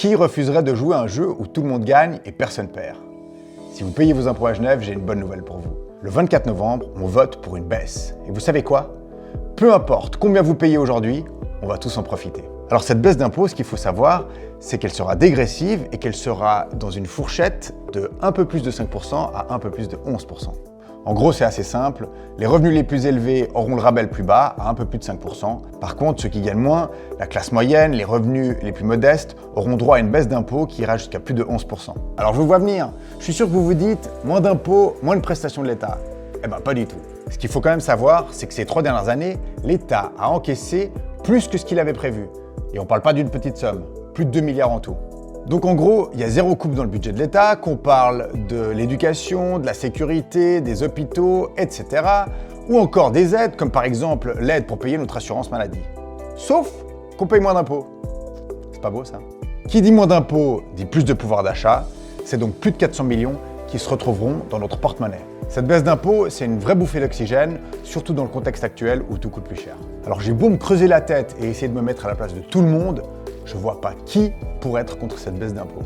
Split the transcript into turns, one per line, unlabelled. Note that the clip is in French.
Qui refuserait de jouer à un jeu où tout le monde gagne et personne perd? Si vous payez vos impôts à Genève, j'ai une bonne nouvelle pour vous. Le 24 novembre, on vote pour une baisse. Et vous savez quoi? Peu importe combien vous payez aujourd'hui, on va tous en profiter. Alors cette baisse d'impôt, ce qu'il faut savoir, c'est qu'elle sera dégressive et qu'elle sera dans une fourchette de un peu plus de 5% à un peu plus de 11%. En gros, c'est assez simple. Les revenus les plus élevés auront le rabais le plus bas, à un peu plus de 5%. Par contre, ceux qui gagnent moins, la classe moyenne, les revenus les plus modestes, auront droit à une baisse d'impôt qui ira jusqu'à plus de 11%. Alors je vous vois venir. Je suis sûr que vous vous dites, moins d'impôts, moins de prestations de l'État. Eh ben pas du tout. Ce qu'il faut quand même savoir, c'est que ces 3 dernières années, l'État a encaissé plus que ce qu'il avait prévu. Et on ne parle pas d'une petite somme, plus de 2 milliards en tout. Donc en gros, il y a zéro coupe dans le budget de l'État, qu'on parle de l'éducation, de la sécurité, des hôpitaux, etc. Ou encore des aides, comme par exemple l'aide pour payer notre assurance maladie. Sauf qu'on paye moins d'impôts. C'est pas beau ça? Qui dit moins d'impôts dit plus de pouvoir d'achat. C'est donc plus de 400 millions qui se retrouveront dans notre porte-monnaie. Cette baisse d'impôts, c'est une vraie bouffée d'oxygène, surtout dans le contexte actuel où tout coûte plus cher. Alors j'ai beau me creuser la tête et essayer de me mettre à la place de tout le monde, je vois pas qui pourrait être contre cette baisse d'impôts.